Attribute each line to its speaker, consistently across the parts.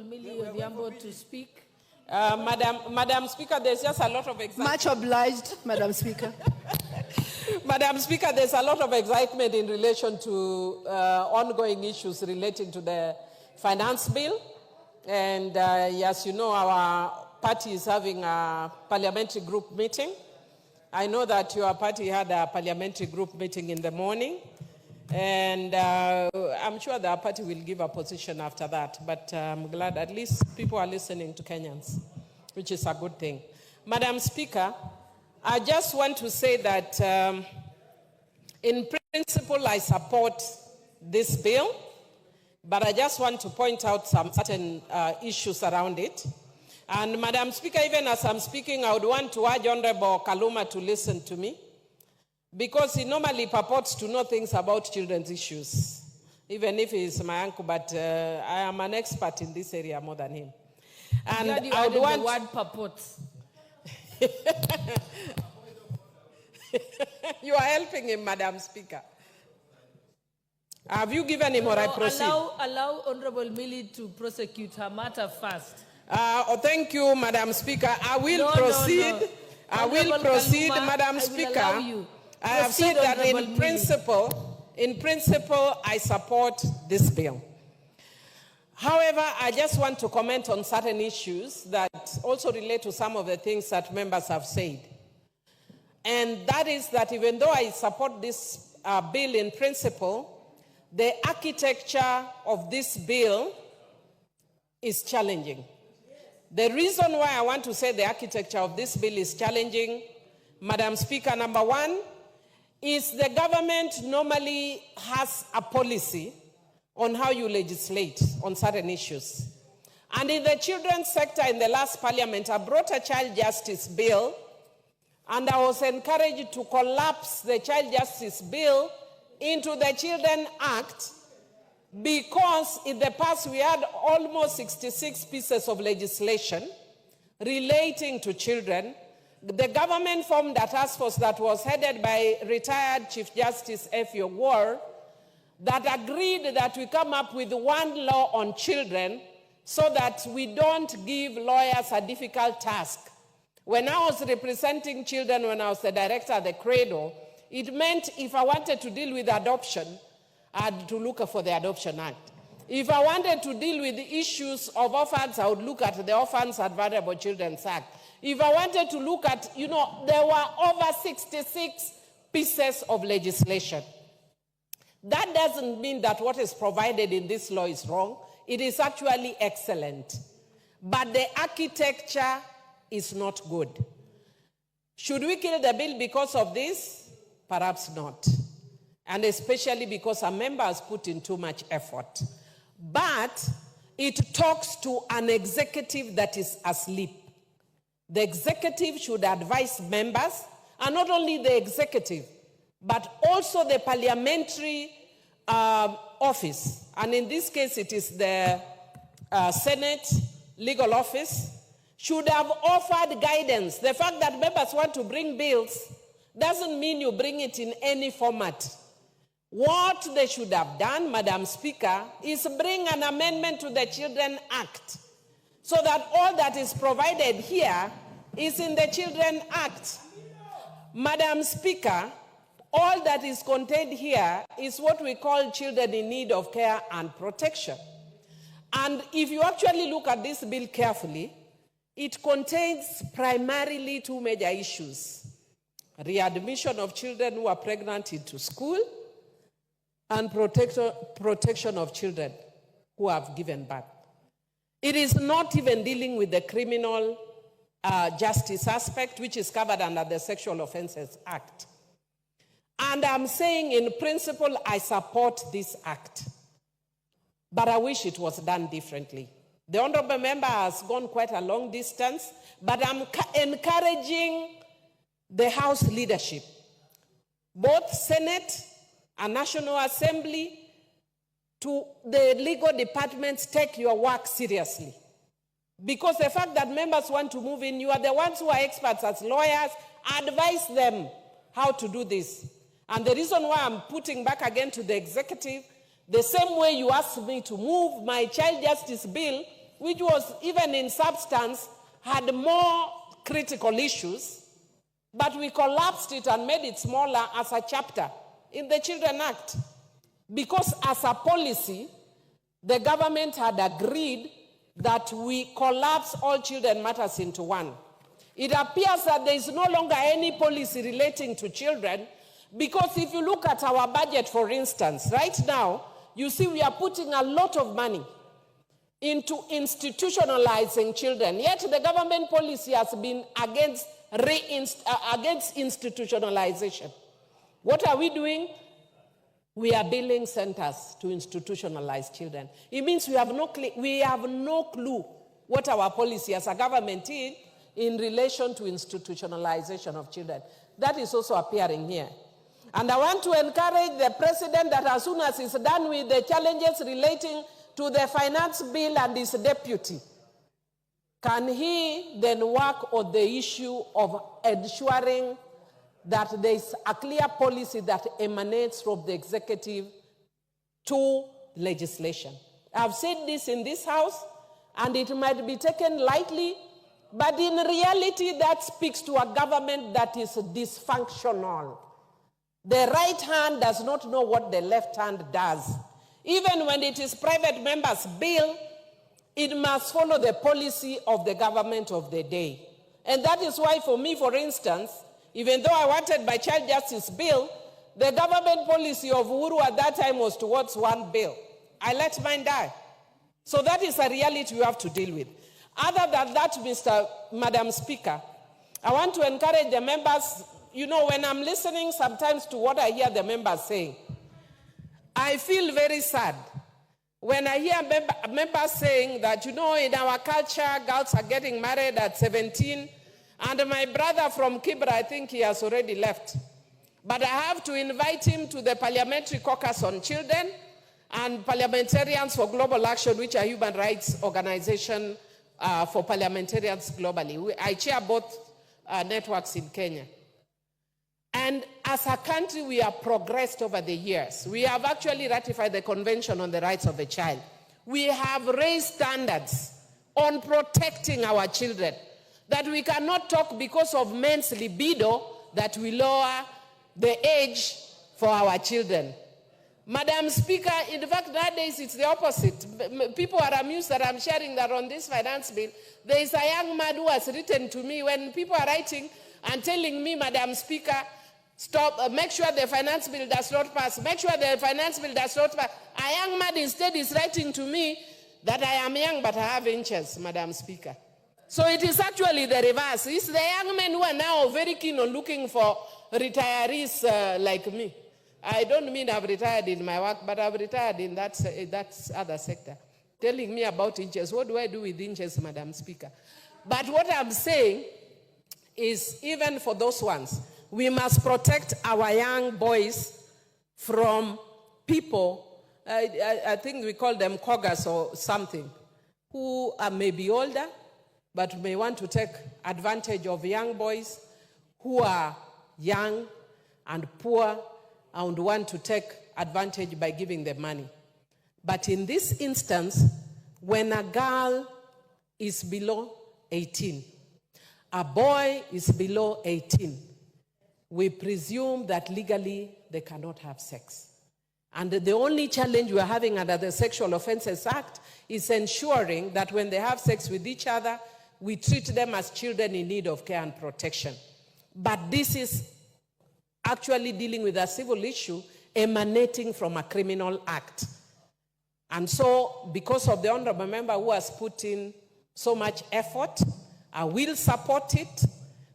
Speaker 1: MILLIE-Nimeona to speak.
Speaker 2: Madam Speaker, there's just a lot of excitement.
Speaker 1: Much obliged, Madam Speaker.
Speaker 2: Madam Speaker, there's a lot of excitement in relation to ongoing issues relating to the finance bill. And as you know, our party is having a parliamentary group meeting. I know that your party had a parliamentary group meeting in the morning. And I'm sure the party will give a position after that. But I'm glad at least people are listening to Kenyans, which is a good thing. Madam Speaker, I just want to say that in principle, I support this bill, but I just want to point out some certain issues around it. And Madam Speaker, even as I'm speaking, I would want to urge Honorable Kaluma to listen to me, because he normally purports to know things about children's issues, even if he's my uncle, but I am an expert in this area more than him. And I would want...
Speaker 1: the word purports.
Speaker 2: You are helping him, Madam Speaker. Have you given him or I proceed?
Speaker 1: Allow Honorable Millie to prosecute her matter first.
Speaker 2: Thank you, Madam Speaker. I will proceed.
Speaker 1: No.
Speaker 2: I will proceed, Madam Speaker. I have said that in principle, I support this bill. However, I just want to comment on certain issues that also relate to some of the things that members have said. And that is that even though I support this bill in principle, the architecture of this bill is challenging. The reason why I want to say the architecture of this bill is challenging, Madam Speaker, number one, is the government normally has a policy on how you legislate on certain issues. And in the children's sector in the last parliament, I brought a child justice bill, and I was encouraged to collapse the child justice bill into the Children Act, because in the past we had almost 66 pieces of legislation relating to children. The government formed a task force that was headed by retired Chief Justice F. Yogwar that agreed that we come up with one law on children so that we don't give lawyers a difficult task. When I was representing children, when I was the director at the Cradle, it meant if I wanted to deal with adoption, I had to look for the Adoption Act. If I wanted to deal with the issues of orphans, I would look at the Orphans and Vulnerable Children's Act. If I wanted to look at, there were over 66 pieces of legislation. That doesn't mean that what is provided in this law is wrong. It is actually excellent. But the architecture is not good. Should we kill the bill because of this? Perhaps not. And especially because a member has put in too much effort. But it talks to an executive that is asleep. The executive should advise members, and not only the executive, but also the parliamentary office. And in this case, it is the Senate Legal Office, should have offered guidance. The fact that members want to bring bills doesn't mean you bring it in any format. What they should have done, Madam Speaker, is bring an amendment to the Children Act, so that all that is provided here is in the Children Act. Madam Speaker, all that is contained here is what we call children in need of care and protection. And if you actually look at this bill carefully, it contains primarily two major issues: readmission of children who are pregnant into school, and protection of children who have given birth. It is not even dealing with the criminal justice aspect, which is covered under the Sexual Offences Act. And I'm saying in principle, I support this act. But I wish it was done differently. The honorable member has gone quite a long distance, but I'm encouraging the House leadership, both Senate and National Assembly, to the legal departments, take your work seriously. Because the fact that members want to move in, you are the ones who are experts as lawyers, advise them how to do this. And the reason why I'm putting back again to the executive, the same way you asked me to move my child justice bill which was even in substance, had more critical issues, but we collapsed it and made it smaller as a chapter in the Children Act. Because as a policy, the government had agreed that we collapse all children matters into one. It appears that there is no longer any policy relating to children, because if you look at our budget, for instance, right now, you see we are putting a lot of money into institutionalizing children. Yet the government policy has been against institutionalization. What are we doing? We are building centers to institutionalize children. It means we have no clue what our policy as a government is in relation to institutionalization of children. That is also appearing here. And I want to encourage the president that as soon as he's done with the challenges relating to the finance bill and his deputy, can he then work on the issue of ensuring that there is a clear policy that emanates from the executive to legislation. I've said this in this house, and it might be taken lightly, but in reality, that speaks to a government that is dysfunctional. The right hand does not know what the left hand does. Even when it is private members' bill, it must follow the policy of the government of the day. And that is why, for me, for instance, even though I wanted my child justice bill, the government policy of Uhuru at that time was towards one bill. I let mine die. So that is a reality we have to deal with. Other than that, Madam Speaker, I want to encourage the members. You know, when I'm listening sometimes to what I hear the members saying, I feel very sad when I hear members saying that, you know, in our culture, girls are getting married at 17. And my brother from Kibra, I think he has already left. But I have to invite him to the Parliamentary Caucus on Children and Parliamentarians for Global Action, which are human rights organization for parliamentarians globally. I chair both networks in Kenya. And as a country, we have progressed over the years. We have actually ratified the Convention on the Rights of the Child. We have raised standards on protecting our children, that we cannot talk because of men's libido that we lower the age for our children. Madam Speaker, in fact, nowadays it's the opposite. People are amused that I'm sharing that on this finance bill. There is a young man who has written to me when people are writing and telling me, Madam Speaker, stop, make sure the finance bill does not pass. Make sure the finance bill does not pass. A young man instead is writing to me that I am young but I have inches, Madam Speaker. So it is actually the reverse. It's the young men who are now very keen on looking for retirees like me. I don't mean I've retired in my work, but I've retired in that other sector. Telling me about inches. What do I do with inches, Madam Speaker? But what I'm saying is, even for those ones, we must protect our young boys from people, I think we call them coggers or something, who are maybe older, but may want to take advantage of young boys who are young and poor and want to take advantage by giving them money. But in this instance, when a girl is below 18, a boy is below 18, we presume that legally they cannot have sex. And the only challenge we are having under the Sexual Offences Act is ensuring that when they have sex with each other, we treat them as children in need of care and protection. But this is actually dealing with a civil issue emanating from a criminal act. And so, because of the honorable member who has put in so much effort, I will support it,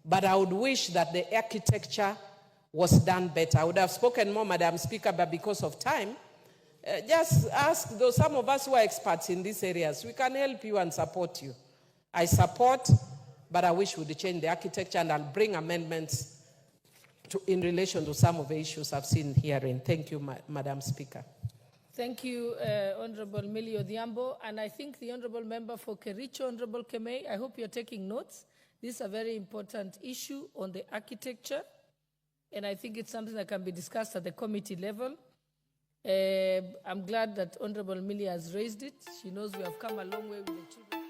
Speaker 2: but I would wish that the architecture was done better. I would have spoken more, Madam Speaker, but because of time, just ask those, some of us who are experts in these areas. We can help you and support you. I support, but I wish we would change the architecture, and I'll bring amendments in relation to some of the issues I've seen herein. Thank you, Madam Speaker.
Speaker 1: Thank you, Honorable Millie-Nimeona. And I think the Honorable Member for Kericho, Honorable Kemei, I hope you're taking notes. This is a very important issue on the architecture, and I think it's something that can be discussed at the committee level. I'm glad that Honorable Millie has raised it. She knows we have come a long way with the children.